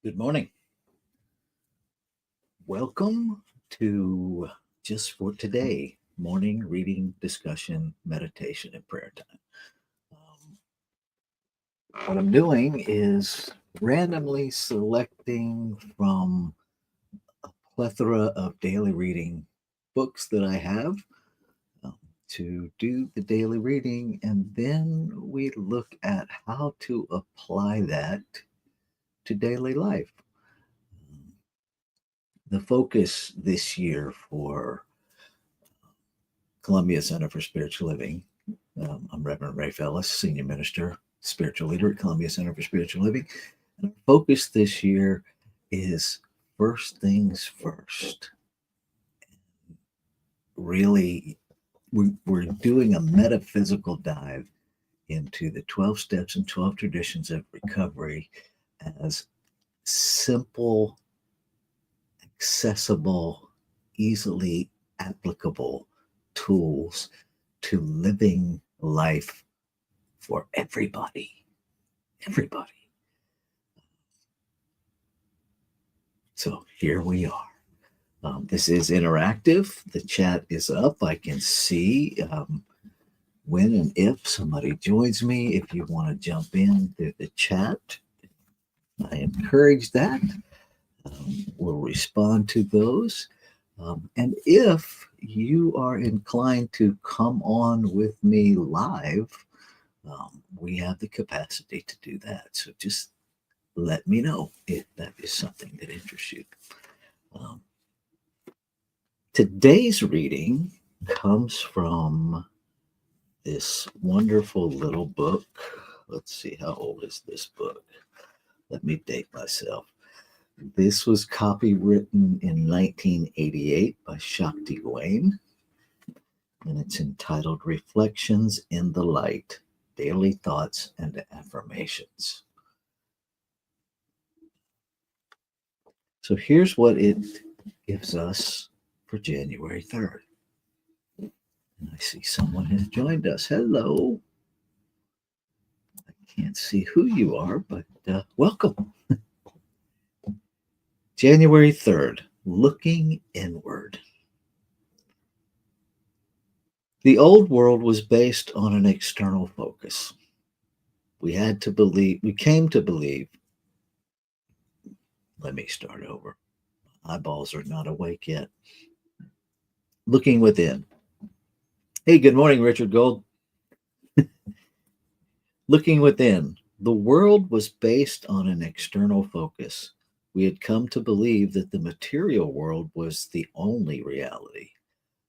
Good morning. Welcome to Just for Today morning reading, discussion, meditation, and prayer time. What I'm doing is randomly selecting from a plethora of daily reading books that I have um, to do the daily reading, and then we look at how to apply that to daily life. The focus this year for Columbia Center for Spiritual Living. I'm Reverend Ray Fellis, Senior Minister, Spiritual Leader at Columbia Center for Spiritual Living. And our focus this year is first things first. Really, we're doing a metaphysical dive into the 12 steps and 12 traditions of recovery as simple, accessible, easily applicable tools to living life for everybody. Everybody. So here we are. This is interactive. The chat is up. I can see when and if somebody joins me. If you want to jump in through the chat, I encourage that. We'll respond to those. And if you are inclined to come on with me live, we have the capacity to do that. So just let me know if that is something that interests you. Um, Today's reading comes from this wonderful little book. Let's see, how old is this book? Let me date myself. This was copywritten in 1988 by Shakti Gawain, and it's entitled Reflections in the Light, Daily Thoughts and Affirmations. So here's what it gives us for January 3rd. And I see someone has joined us. Hello. I can't see who you are, but welcome. January 3rd, looking inward. The old world was based on an external focus. We came to believe, let me start over. Eyeballs are not awake yet. Looking within. Hey, good morning, Richard Gold. Looking within. The world was based on an external focus. We had come to believe that the material world was the only reality.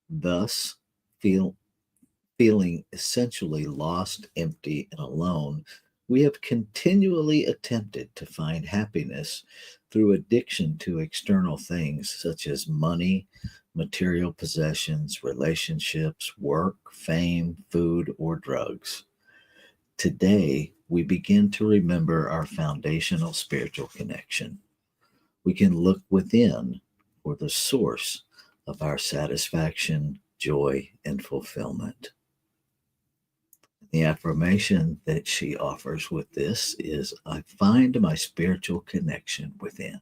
Thus, feeling essentially lost, empty, and alone, we have continually attempted to find happiness through addiction to external things such as money, material possessions, relationships, work, fame, food, or drugs. Today, we begin to remember our foundational spiritual connection. We can look within for the source of our satisfaction, joy, and fulfillment. The affirmation that she offers with this is I find my spiritual connection within.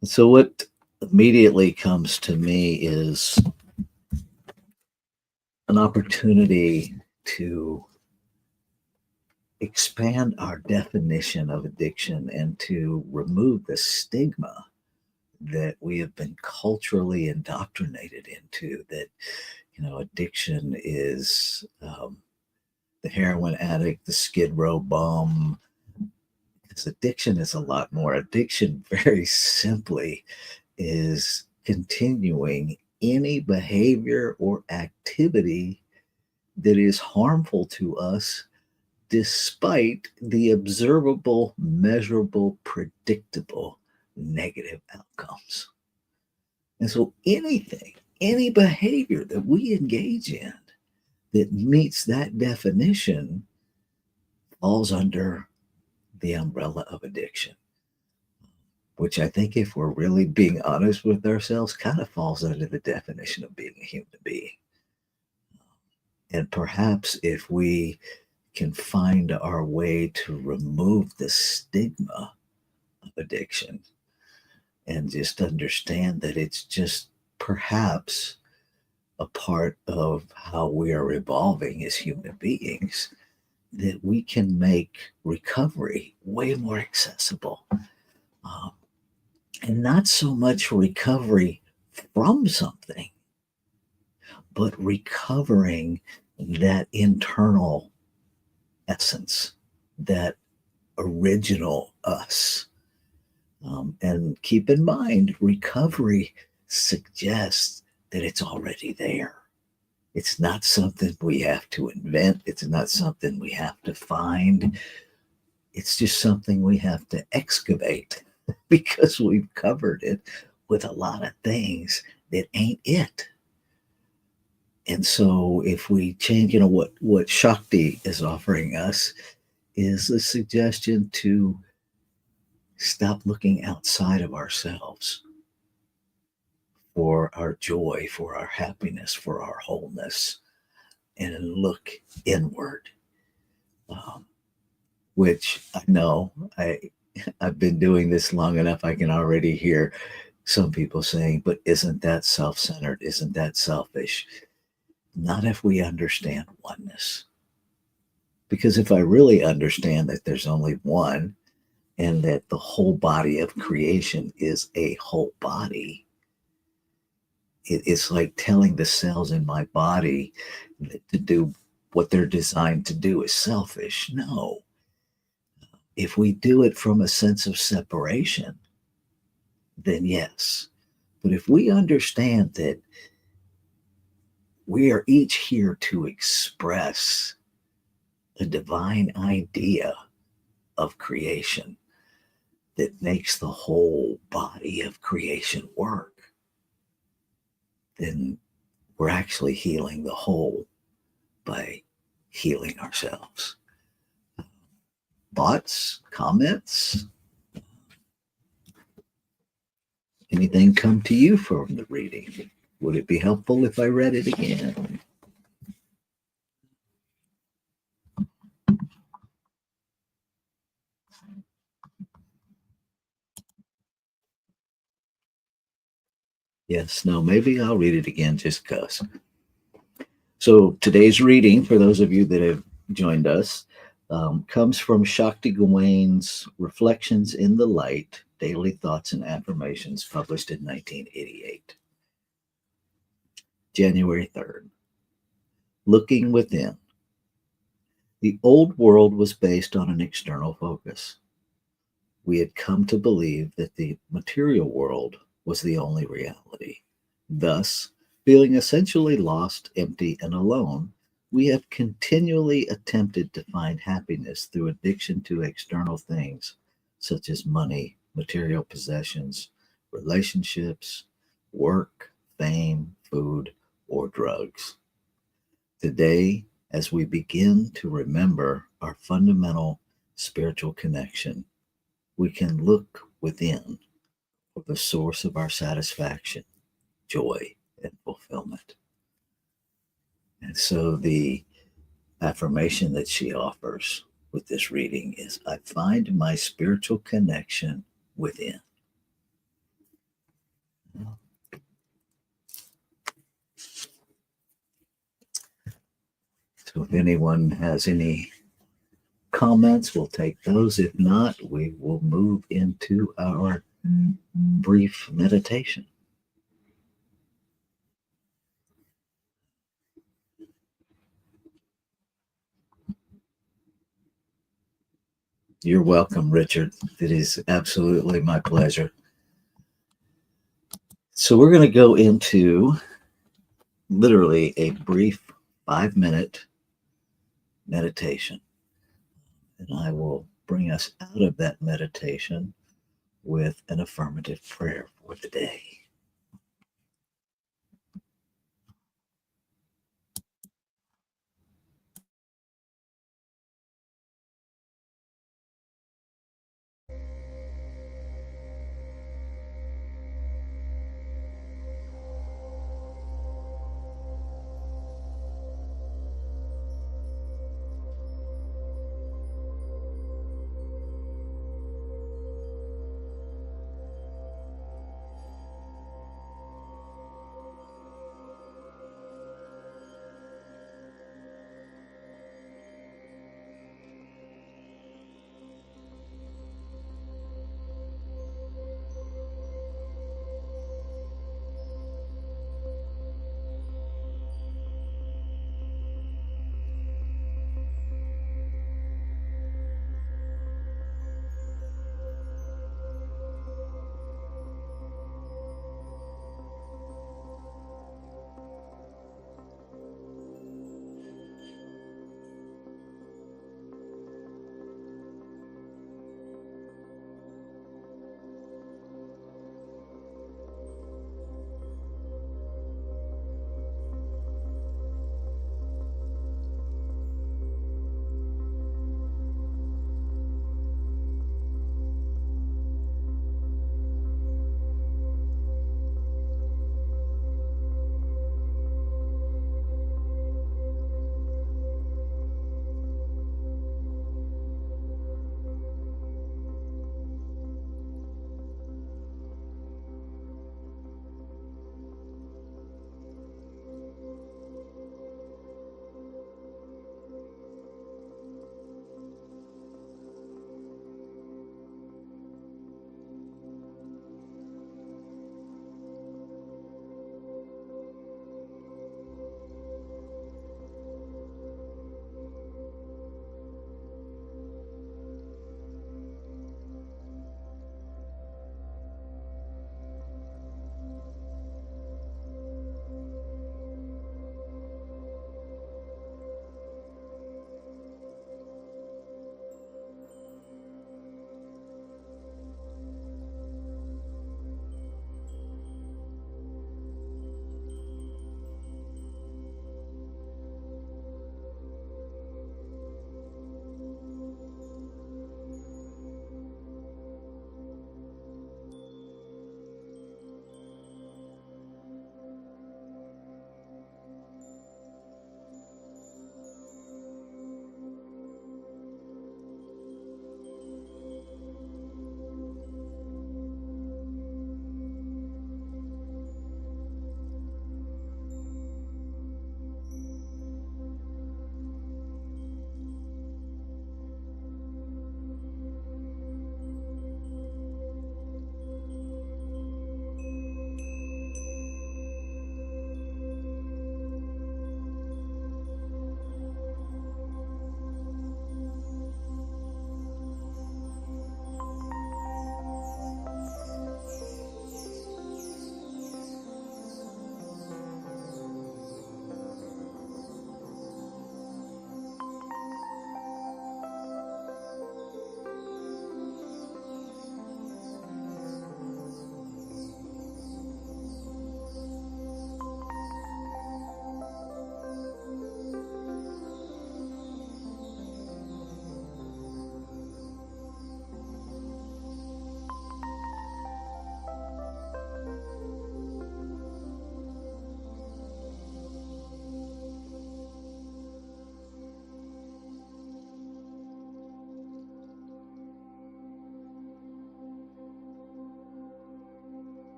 And so, what immediately comes to me is an opportunity to expand our definition of addiction and to remove the stigma that we have been culturally indoctrinated into that addiction is the heroin addict, the skid row bum. Because addiction is a lot more. Addiction, very simply, is continuing any behavior or activity that is harmful to us despite the observable, measurable, predictable negative outcomes. And so any behavior that we engage in that meets that definition falls under the umbrella of addiction, which I think, if we're really being honest with ourselves, kind of falls under the definition of being a human being. And perhaps if we can find our way to remove the stigma of addiction and just understand that it's just perhaps a part of how we are evolving as human beings, that we can make recovery way more accessible. Um, and not so much recovery from something, but recovering that internal essence, that original us. And keep in mind, recovery suggests that it's already there. It's not something we have to invent, it's not something we have to find. It's just something we have to excavate because we've covered it with a lot of things that ain't it. And so if we change, what Shakti is offering us is a suggestion to stop looking outside of ourselves for our joy, for our happiness, for our wholeness, and look inward. Um, which I know I've been doing this long enough. I can already hear some people saying, "But isn't that self-centered? Isn't that selfish?" Not if we understand oneness. Because if I really understand that there's only one and that the whole body of creation is a whole body, it's like telling the cells in my body that to do what they're designed to do is selfish. No. If we do it from a sense of separation, then yes. But if we understand that we are each here to express a divine idea of creation that makes the whole body of creation work, then we're actually healing the whole by healing ourselves. Thoughts, comments, anything come to you from the reading? Would it be helpful if I read it again? Yes, no, maybe I'll read it again just because. So today's reading, for those of you that have joined us, comes from Shakti Gawain's Reflections in the Light, Daily Thoughts and Affirmations, published in 1988. January 3rd. Looking within. The old world was based on an external focus. We had come to believe that the material world was the only reality. Thus, feeling essentially lost, empty, and alone, we have continually attempted to find happiness through addiction to external things such as money, material possessions, relationships, work, fame, food, or drugs. Today, as we begin to remember our fundamental spiritual connection, we can look within for the source of our satisfaction, joy, and fulfillment. And so the affirmation that she offers with this reading is, I find my spiritual connection within. So if anyone has any comments, we'll take those. If not, we will move into our brief meditation. You're welcome, Richard. It is absolutely my pleasure. So we're going to go into literally a brief 5-minute meditation. And I will bring us out of that meditation with an affirmative prayer for the day.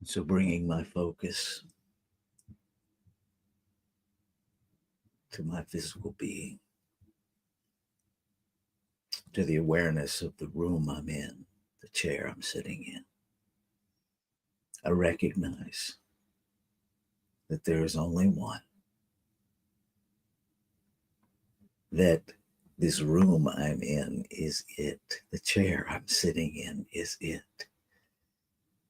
So bringing my focus to my physical being, to the awareness of the room I'm in, the chair I'm sitting in. I recognize that there is only one, that this room I'm in is it, the chair I'm sitting in is it,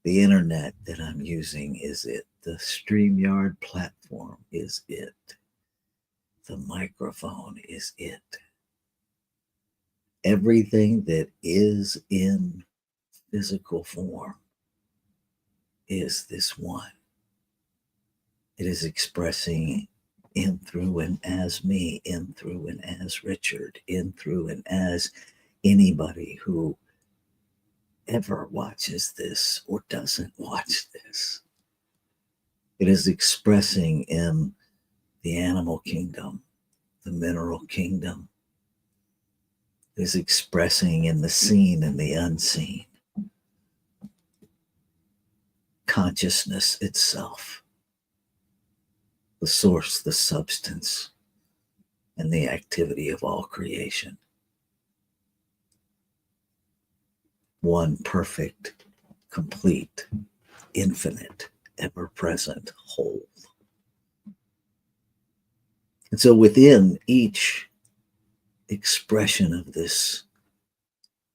the internet that I'm using is it, the StreamYard platform is it, the microphone is it. Everything that is in physical form is this one. It is expressing in, through, and as me, in, through, and as Richard, in, through, and as anybody who ever watches this or doesn't watch this. It is expressing in the animal kingdom, the mineral kingdom. It is expressing in the seen and the unseen. Consciousness itself, the source, the substance, and the activity of all creation. One perfect, complete, infinite, ever-present whole. And so within each expression of this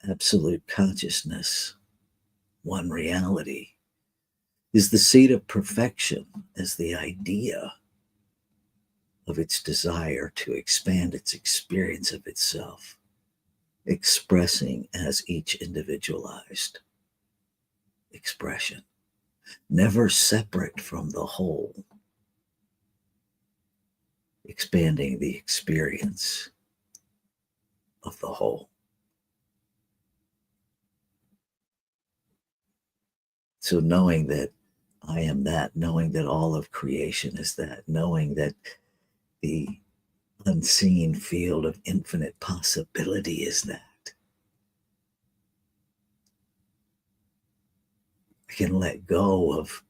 absolute consciousness, one reality, is the seed of perfection as the idea of its desire to expand its experience of itself, expressing as each individualized expression, never separate from the whole, expanding the experience of the whole. So knowing that I am that, knowing that all of creation is that, knowing that the unseen field of infinite possibility is that, I can let go of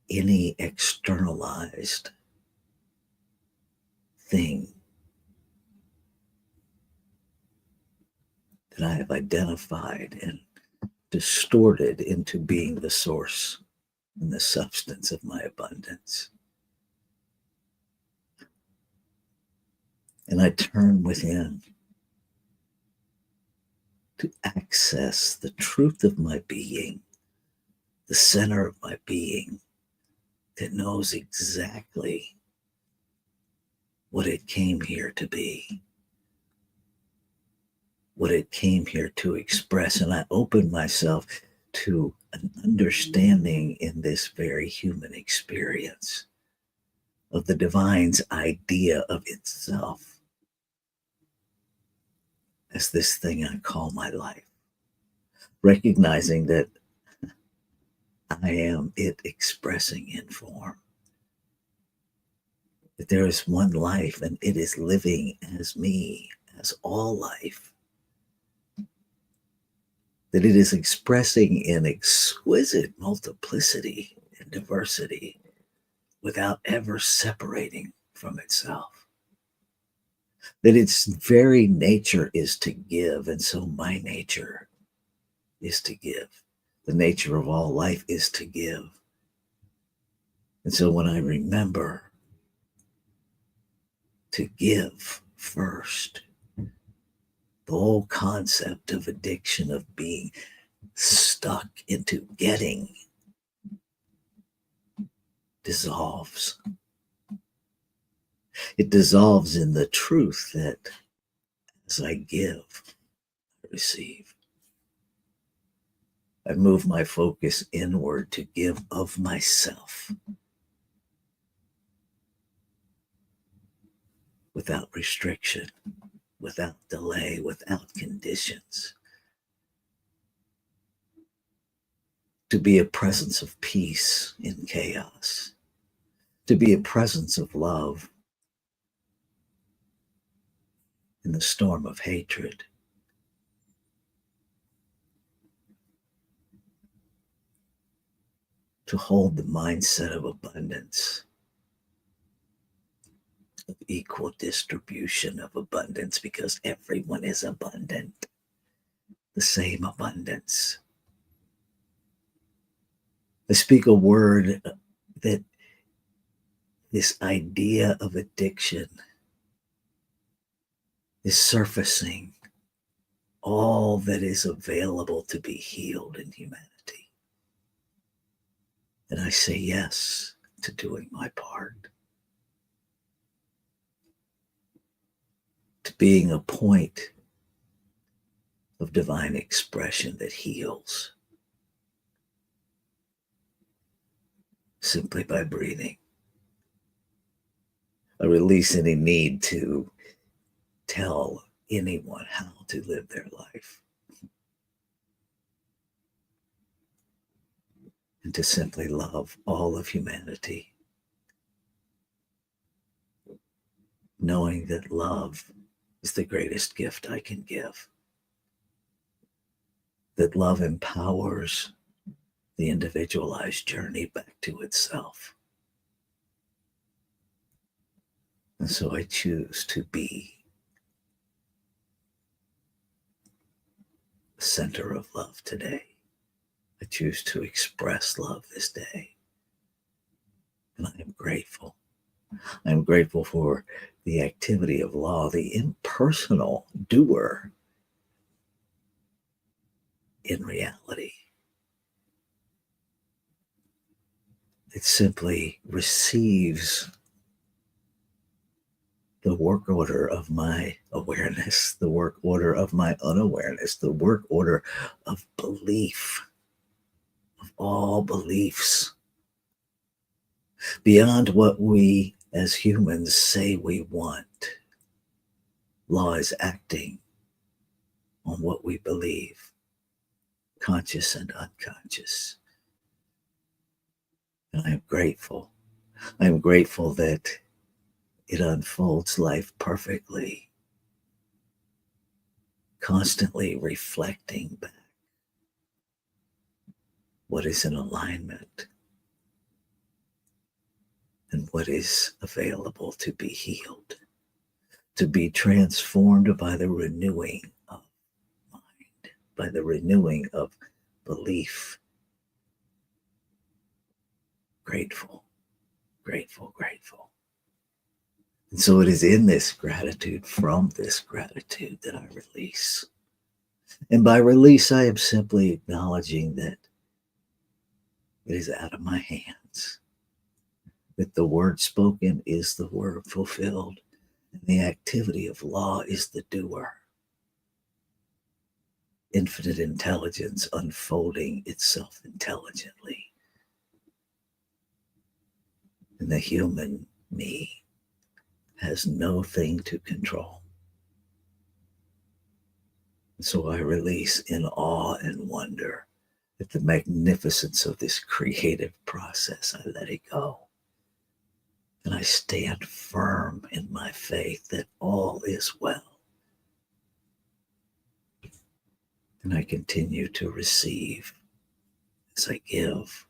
any externalized thing that I have identified and distorted into being the source and the substance of my abundance. And I turn within to access the truth of my being, the center of my being that knows exactly what it came here to be, what it came here to express. And I open myself to an understanding in this very human experience of the divine's idea of itself as this thing I call my life, recognizing that I am it expressing in form, that there is one life and it is living as me, as all life, that it is expressing in exquisite multiplicity and diversity without ever separating from itself, that its very nature is to give, and so my nature is to give. The nature of all life is to give. And so when I remember to give first, the whole concept of addiction, of being stuck into getting, dissolves. It dissolves in the truth that as I give, I receive. I move my focus inward to give of myself without restriction, without delay, without conditions. To be a presence of peace in chaos, to be a presence of love in the storm of hatred. to hold the mindset of abundance, of equal distribution of abundance, because everyone is abundant, the same abundance. I speak a word that this idea of addiction is surfacing all that is available to be healed in humanity. And I say yes to doing my part, to being a point of divine expression that heals simply by breathing. I release any need to tell anyone how to live their life, and to simply love all of humanity, knowing that love is the greatest gift I can give, that love empowers the individualized journey back to itself. And so I choose to be the center of love today. I choose to express love this day. And I am grateful. I am grateful for the activity of law, the impersonal doer in reality. It simply receives the work order of my awareness, the work order of my unawareness, the work order of belief, of all beliefs, beyond what we as humans say we want. Law is acting on what we believe, conscious and unconscious. And I am grateful. I am grateful that it unfolds life perfectly, constantly reflecting back what is in alignment and what is available to be healed, to be transformed by the renewing of mind, by the renewing of belief. Grateful, grateful, grateful. And so it is in this gratitude, from this gratitude, that I release. And by release, I am simply acknowledging that it is out of my hands, that the word spoken is the word fulfilled, and the activity of law is the doer. Infinite intelligence unfolding itself intelligently. And the human me has no thing to control. And so I release in awe and wonder at the magnificence of this creative process. I let it go. And I stand firm in my faith that all is well. And I continue to receive as I give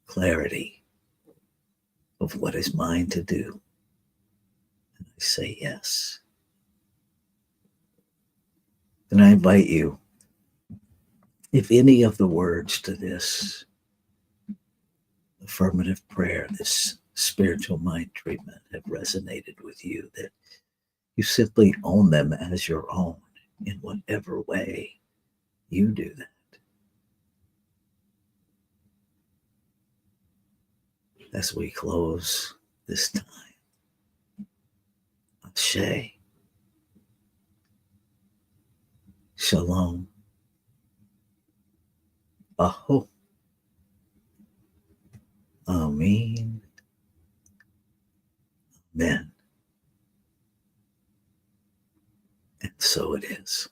clarity of what is mine to do. And I say yes. And I invite you, if any of the words to this affirmative prayer, this spiritual mind treatment have resonated with you, that you simply own them as your own in whatever way you do that. As we close this time, Ashe, Shalom, Aho, Amen, Amen. And so it is.